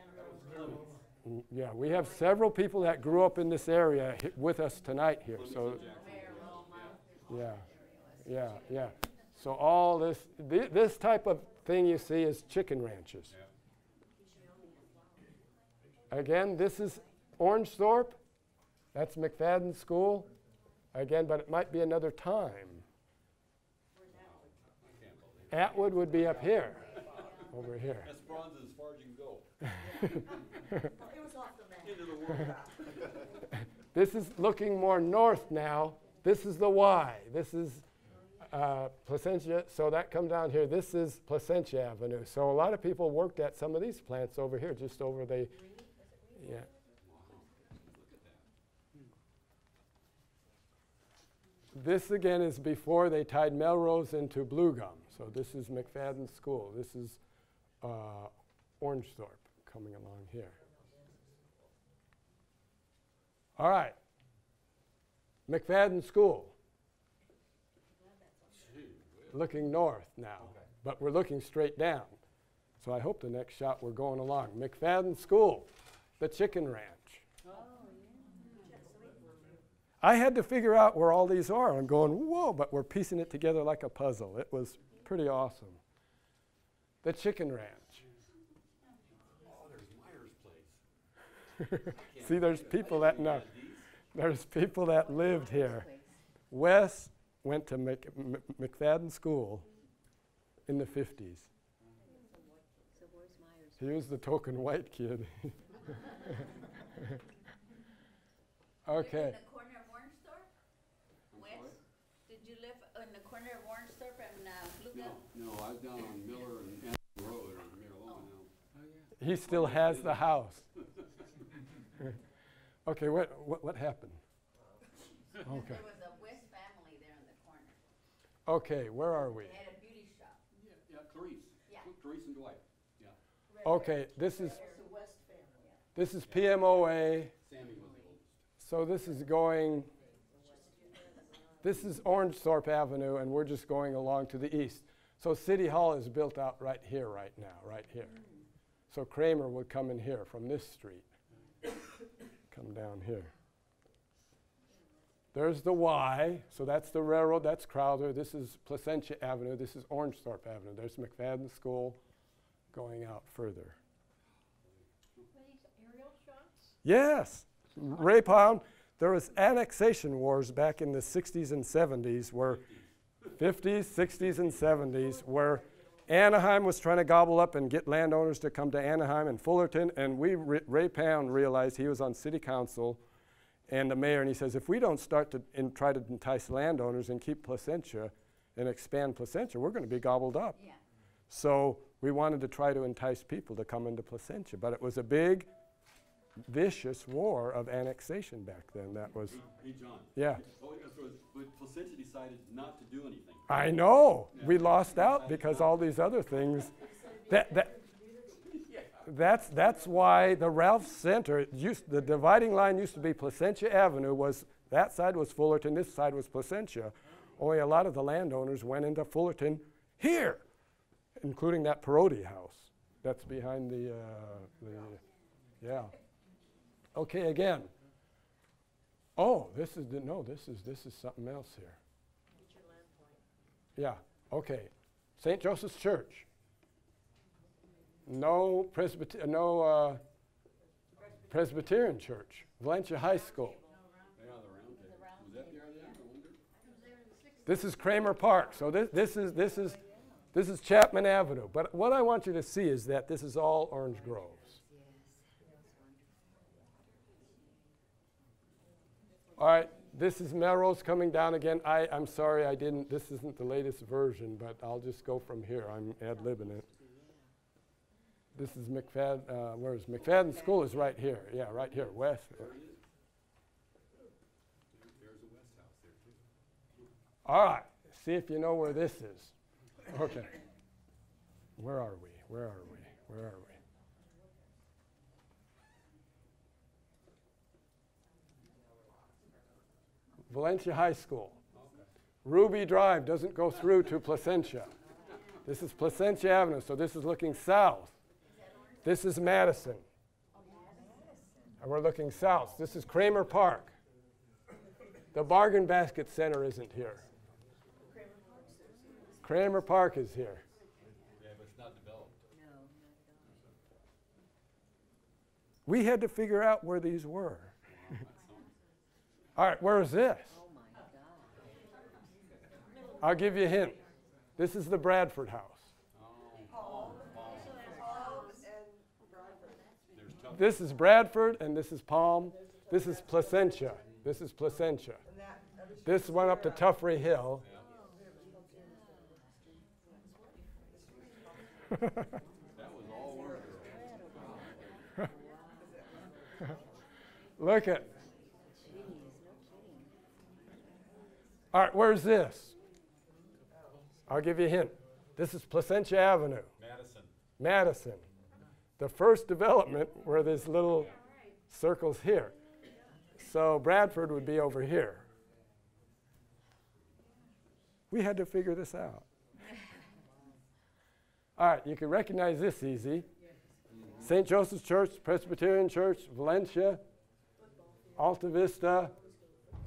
S1: yeah, we have several people that grew up in this area with us tonight here. So, yeah. So all this type of thing you see is chicken ranches. Again, this is Orangethorpe. That's McFadden School. Again, but it might be another time. Atwood would be up here, over here.
S3: Esperanza as far as you can go.
S4: It was off the map.
S3: Into the world.
S1: This is looking more north now. This is the Y. This is Placentia. So that comes down here. This is Placentia Avenue. So a lot of people worked at some of these plants over here, just over the, yeah. This again is before they tied Melrose into Blue Gum. So this is McFadden School. This is Orangethorpe coming along here. All right. McFadden School. Looking north now, but we're looking straight down. So I hope the next shot we're going along. McFadden School, the chicken ranch. I had to figure out where all these are. I'm going, whoa, but we're piecing it together like a puzzle. It was pretty awesome. The chicken ranch.
S3: Oh, there's Meyer's place.
S1: See, there's people that know. There's people that lived here. Wes went to McFadden School in the 50s.
S2: So where's Myers?
S1: He was the token white kid. Okay.
S2: In the corner of Orangethorpe? Wes? Did you live in the corner of Orangethorpe and Blue Gum?
S3: No, I was down on Miller and Anderson Road on Miraloma now.
S1: He still has the house. Okay, what happened? Okay.
S2: There was a West family there in the corner.
S1: Okay, where are we?
S2: They had a beauty shop.
S3: Yeah, Clarice.
S2: Yeah.
S3: Clarice and Dwight. Yeah.
S1: Okay, this is
S4: It's the West family.
S1: this is PMOA.
S3: Sammy was the oldest.
S1: So this is going. This is Orangethorpe Avenue, and we're just going along to the east. So City Hall is built out right here, right now, right here. So Kramer would come in here from this street. Come down here. There's the Y, so that's the railroad, that's Crowther. This is Placentia Avenue, this is Orangethorpe Avenue. There's McFadden School going out further.
S4: Were these aerial shots?
S1: Yes, Ray Pound. There was annexation wars back in the 60s and 70s, where 50s, 60s, and 70s, where Anaheim was trying to gobble up and get landowners to come to Anaheim and Fullerton, and Ray Pound realized he was on city council and the mayor, and he says, if we don't start to try to entice landowners and keep Placentia and expand Placentia, we're going to be gobbled up.
S2: Yeah.
S1: So we wanted to try to entice people to come into Placentia, but it was a big, vicious war of annexation back then. That was,
S3: Hey, John.
S1: yeah.
S3: Oh, yeah, so but Placentia decided not to do anything.
S1: I know.
S3: Yeah.
S1: We lost out because all these other things. That's why the Ralph Center, the dividing line used to be Placentia Avenue. That side was Fullerton, this side was Placentia. Only a lot of the landowners went into Fullerton here, including that Perotti house. That's behind the Yeah. Okay, again. Oh, this is this is something else here.
S4: Get your land point.
S1: Yeah. Okay. St. Joseph's Church. No Presbyterian Church. Valencia High School.
S3: Yeah, the round table. Was that there then, I wonder?
S1: This is Kramer Park. So this is Chapman Avenue. But what I want you to see is that this is all orange groves. All right, this is Melrose coming down again. I'm sorry this isn't the latest version, but I'll just go from here. I'm ad-libbing it. This is McFadden, where is McFadden School is right here. Yeah, right here, west.
S3: There's a West House there too.
S1: All right, see if you know where this is. Okay. Where are we? Where are we? Where are we? Valencia High School.
S3: Okay.
S1: Ruby Drive doesn't go through to Placentia. This is Placentia Avenue, so this is looking south. This is Madison. And we're looking south. This is Kramer Park. The Bargain Basket Center isn't here. Kramer Park is here.
S3: Yeah, but it's not developed.
S1: We had to figure out where these were. All right, where is this? I'll give you a hint. This is the Bradford House. This is Bradford, and this is Palm. This is Placentia. This is Placentia. This went up to Tuffrey Hill.
S3: That was all work.
S1: Look at. All right, where's this? I'll give you a hint. This is Placentia Avenue. Madison. The first development where there's little circles here. So Bradford would be over here. We had to figure this out. All right, you can recognize this easy. St. Joseph's Church, Presbyterian Church, Valencia, Alta Vista,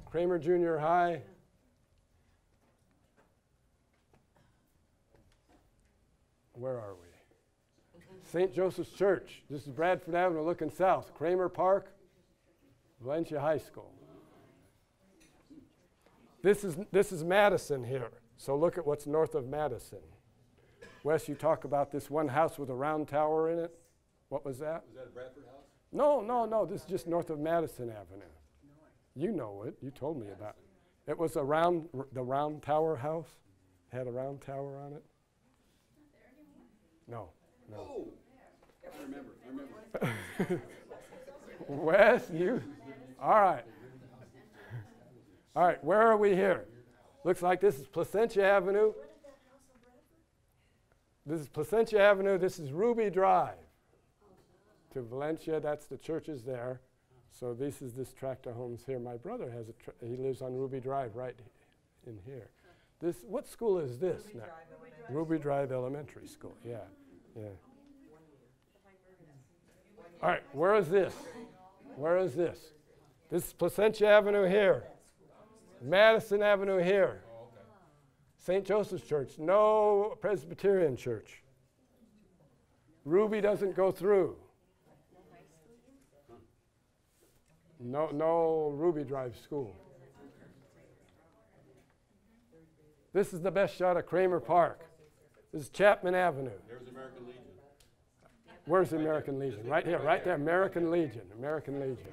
S1: Kramer Junior High. Where are we? St. Joseph's Church. This is Bradford Avenue looking south. Kramer Park, Valencia High School. This is Madison here. So look at what's north of Madison. Wes, you talk about this one house with a round tower in it. What was that?
S3: Was that a Bradford house?
S1: No. This is just north of Madison Avenue. You know it. You told me about it. It was the round tower house. Had a round tower on it. No.
S3: Oh, I remember.
S1: Wes, you? All right. All right, where are we here? Looks like this is Placentia Avenue. This is Placentia Avenue. This is Ruby Drive. To Valencia, that's the churches there. So this is this tract of homes here. My brother has he lives on Ruby Drive right in here. What school is this now? Ruby Drive Elementary School. Yeah. All right, where is this? Where is this? This is Placentia Avenue here. Madison Avenue here. St. Joseph's Church. No Presbyterian Church. Ruby doesn't go through. No Ruby Drive School. This is the best shot of Kramer Park. This is Chapman Avenue.
S3: There's American Legion.
S1: Where's the American Legion? Right here, right there. American Legion. American Legion.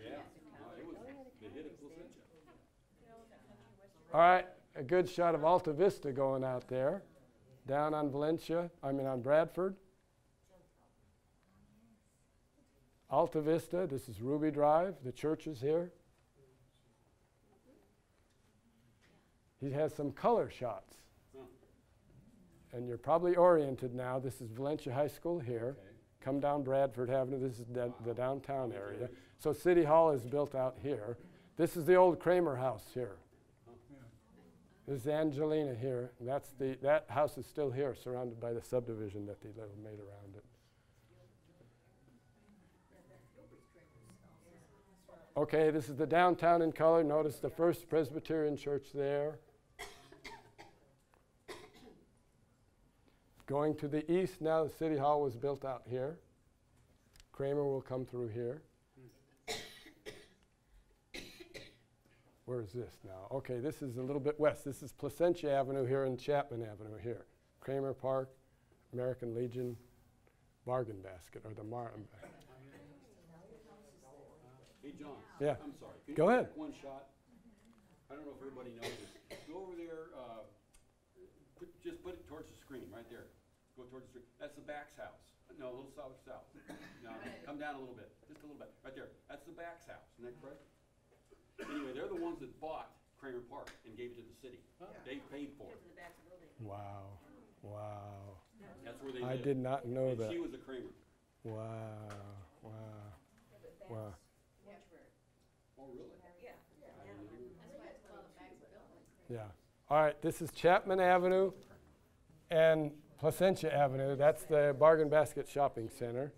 S3: Yeah, they hit it Placentia.
S1: All right, a good shot of Alta Vista going out there. Down on on Bradford. Alta Vista, this is Ruby Drive. The church is here. He has some color shots. And you're probably oriented now. This is Valencia High School here.
S3: Okay.
S1: Come down Bradford Avenue. This is the downtown area. So City Hall is built out here. This is the old Kramer house here. This is Angelina here. That house is still here, surrounded by the subdivision that they made around it. Okay, this is the downtown in color. Notice the First Presbyterian Church there. Going to the east now, the City Hall was built out here. Kramer will come through here. Where is this now? Okay, this is a little bit west. This is Placentia Avenue here and Chapman Avenue here. Kramer Park, American Legion, Bargain Basket, or the
S3: Hey, John.
S1: Yeah.
S3: I'm sorry. Could
S1: Go
S3: you
S1: ahead.
S3: take one shot? I don't know if everybody knows this. Go over there, just put it towards the screen, right there. Go towards the screen. That's the Bax house. No, a little south. No, come down a little bit, just a little bit. Right there. That's the Bax house. Isn't that correct? Anyway, they're the ones that bought Kramer Park and gave it to the city. They paid for it.
S1: Wow. Wow.
S3: That's where they
S1: I
S3: lived.
S1: did not know
S3: And
S1: that.
S3: she was a Kramer.
S1: Wow. Wow. Wow.
S3: Oh, really?
S1: Yeah. All right, this is Chapman Avenue and Placentia Avenue. That's the Bargain Basket Shopping Center.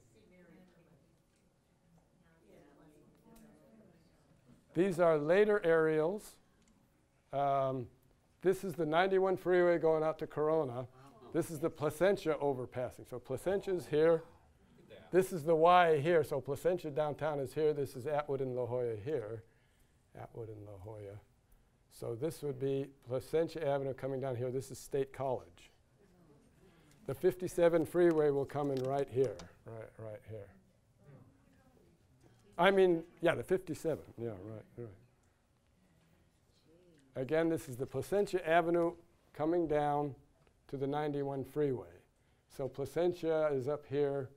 S1: These are later aerials. This is the 91 freeway going out to Corona. This is the Placentia overpassing. So Placentia is here. This is the Y here. So Placentia downtown is here. This is Atwood and La Jolla here. Atwood and La Jolla. So this would be Placentia Avenue coming down here. This is State College. The 57 freeway will come in right here, right here. I mean, yeah, the 57. Yeah, right. Again, this is the Placentia Avenue coming down to the 91 freeway. So Placentia is up here.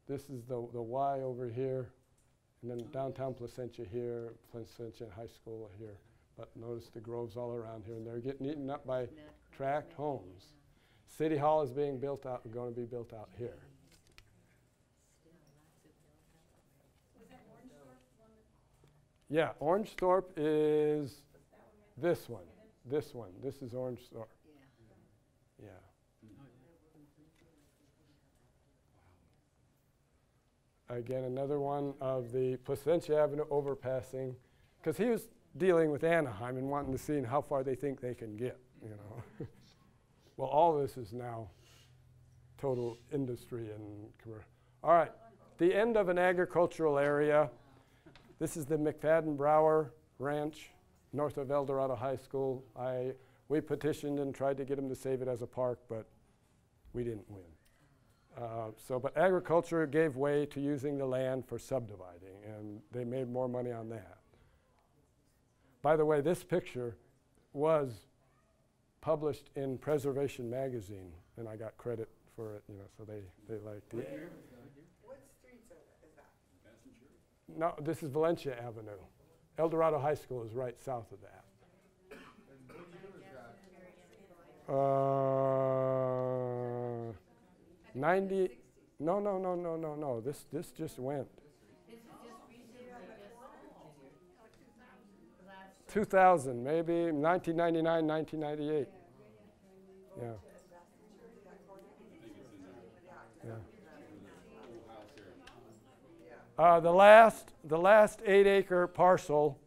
S1: This is the Y over here. And then downtown Placentia here, Placentia High School here. But notice the groves all around here, and they're getting eaten up by tract homes. City Hall is being built out, going to be built out here. Yeah, Orangethorpe is this one. This is Orangethorpe. Yeah. Again, another one of the Placentia Avenue overpassing, because he was dealing with Anaheim and wanting to see how far they think they can get, you know. Well, all this is now total industry and commercial. All right, the end of an agricultural area. This is the McFadden Brower Ranch, north of El Dorado High School. We petitioned and tried to get them to save it as a park, but we didn't win. But agriculture gave way to using the land for subdividing, and they made more money on that. By the way, this picture was published in Preservation Magazine, and I got credit for it, you know, so they liked it.
S4: What streets is that?
S1: No, this is Valencia Avenue. El Dorado High School is right south of that. 90, no. This just went. 2000, maybe 1999, 1998. Yeah. Yeah. The last 8-acre parcel,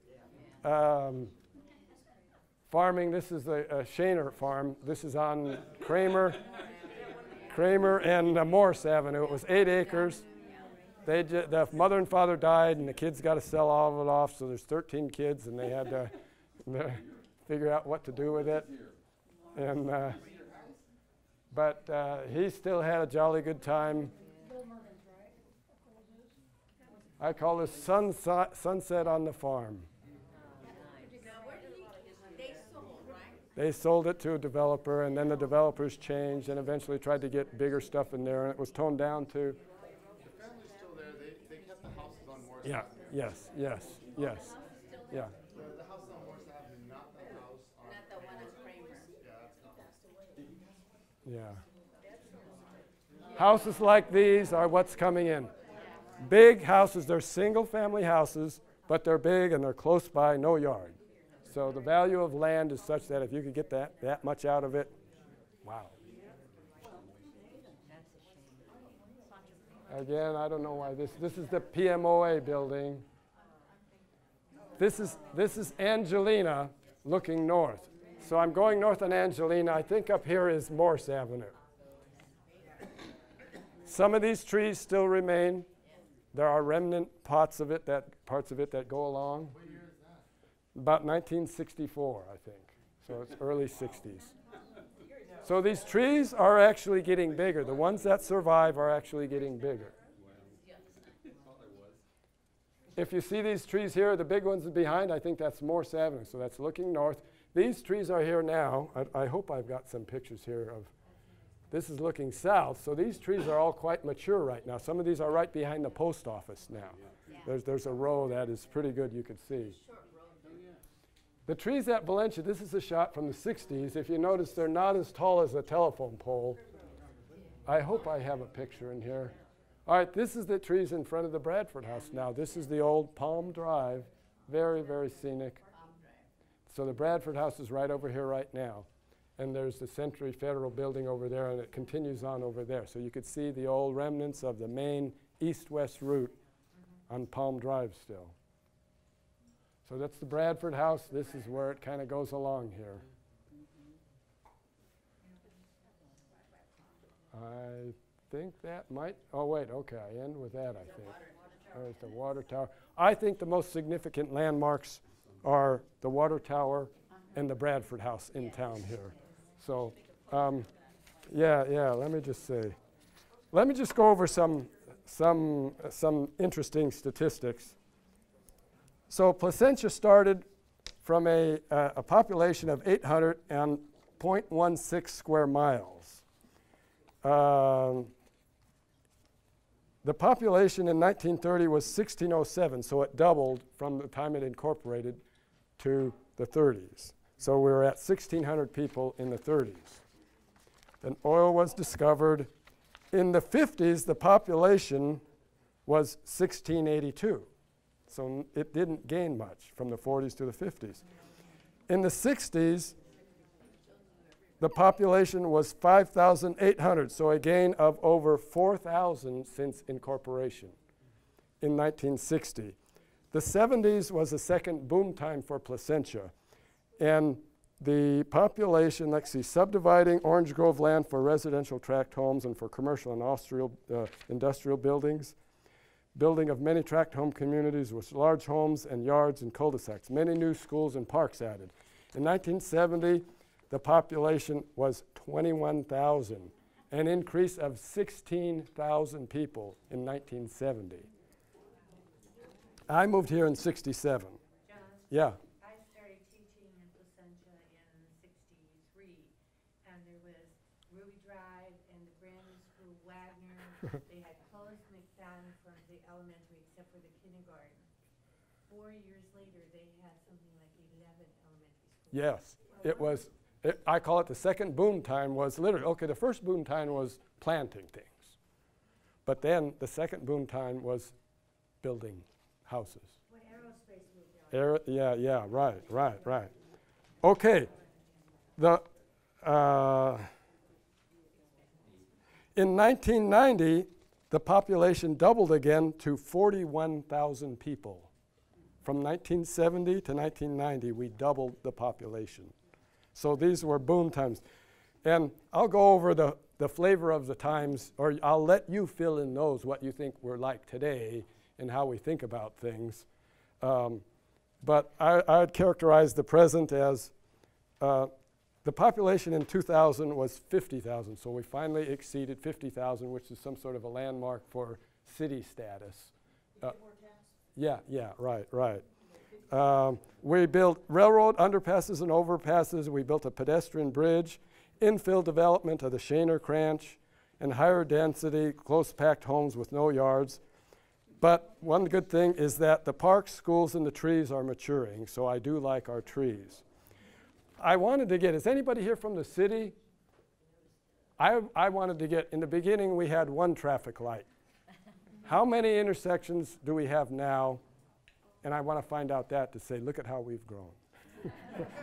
S1: farming. This is a Shaner farm. This is on Kramer and Morse Avenue. It was 8 acres. The mother and father died, and the kids got to sell all of it off. So there's 13 kids, and they had to figure out what to do with it. And but he still had a jolly good time. I call this sunset on the farm. They sold it to a developer, and then the developers changed and eventually tried to get bigger stuff in there, and it was toned down to.
S5: The family's still there. They kept the houses on Morris
S1: Yeah.
S5: Avenue.
S1: Yes. Yeah.
S5: The house on Morris Avenue, not the house on.
S2: Not the one on Kramer.
S5: Yeah, that's
S1: Yeah. Houses like these are what's coming in. Big houses. They're single-family houses, but they're big and they're close by, no yard. So the value of land is such that if you could get that much out of it, wow. Again, I don't know why this is the PMOA building. This is Angelina looking north. So I'm going north on Angelina. I think up here is Morse Avenue. Some of these trees still remain. There are remnant parts of it that go along.
S5: What year is that?
S1: About 1964, I think. So it's early 60s. So these trees are actually getting bigger. The ones that survive are actually getting bigger. If you see these trees here, the big ones behind, I think that's Morse Avenue. So that's looking north. These trees are here now. I hope I've got some pictures here of, this is looking south. So these trees are all quite mature right now. Some of these are right behind the post office now. There's a row that is pretty good, you could see. The trees at Valencia, this is a shot from the 60s. If you notice, they're not as tall as a telephone pole. I hope I have a picture in here. All right, this is the trees in front of the Bradford House now. This is the old Palm Drive. Very, very scenic. So the Bradford House is right over here right now. And there's the Century Federal Building over there, and it continues on over there. So you could see the old remnants of the main east-west route on Palm Drive still. So that's the Bradford House. This is where it kind of goes along here. I think that might, oh wait, okay, I end with that, I think. There's the water tower. I think the most significant landmarks are the water tower and the Bradford House in town here. So, yeah, let me just say. Let me just go over some interesting statistics. So Placentia started from a population of 800 and 0.16 square miles. The population in 1930 was 1607, so it doubled from the time it incorporated to the 30s. So we were at 1,600 people in the 30s. Then oil was discovered. In the 50s, the population was 1,682. So it didn't gain much from the 40s to the 50s. In the 60s, the population was 5,800, so a gain of over 4,000 since incorporation in 1960. The 70s was the second boom time for Placentia. And the population, let's see, subdividing Orange Grove land for residential tract homes and for commercial and industrial buildings. Building of many tract home communities with large homes and yards and cul-de-sacs. Many new schools and parks added. In 1970, the population was 21,000, an increase of 16,000 people in 1970. I moved here in 67.
S6: John?
S1: Yeah.
S6: I started teaching in Placentia in 63, and there was Ruby Drive and the Brandon School, Wagner. They had closed McFadden from the elementary except for the kindergarten. 4 years later, they had something like 11 elementary schools.
S1: Yes, it was. I call it the second boom time was literally, okay, the first boom time was planting things. But then the second boom time was building houses.
S6: When aerospace moved out.
S1: Yeah, right. Okay, in 1990, the population doubled again to 41,000 people. From 1970 to 1990, we doubled the population. So these were boom times. And I'll go over the flavor of the times, or I'll let you fill in those, what you think we're like today and how we think about things. But I'd characterize the present as the population in 2000 was 50,000. So we finally exceeded 50,000, which is some sort of a landmark for city status. Yeah, right. We built railroad underpasses and overpasses. We built a pedestrian bridge, infill development of the Shaner Cranch, and higher density, close-packed homes with no yards. But one good thing is that the parks, schools, and the trees are maturing, so I do like our trees. I wanted to get, is anybody here from the city? I wanted to get, in the beginning we had one traffic light. How many intersections do we have now? And I want to find out that to say, look at how we've grown.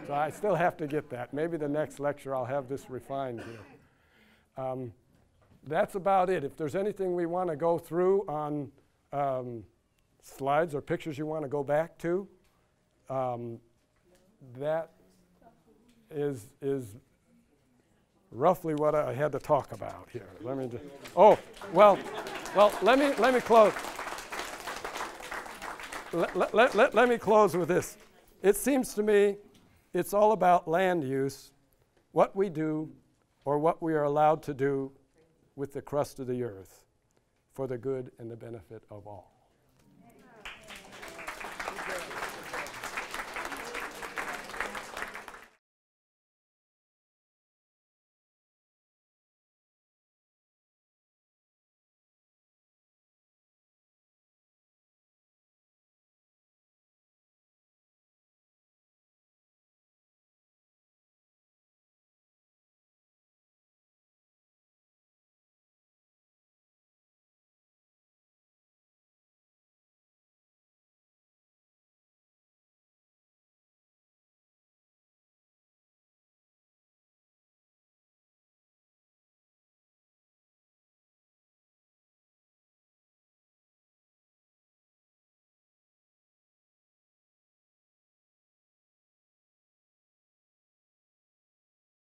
S1: So I still have to get that. Maybe the next lecture I'll have this refined here. That's about it. If there's anything we want to go through on slides or pictures you want to go back to, that is roughly what I had to talk about here. Let me just, let me close. Let me close with this. It seems to me it's all about land use, what we do or what we are allowed to do with the crust of the earth for the good and the benefit of all.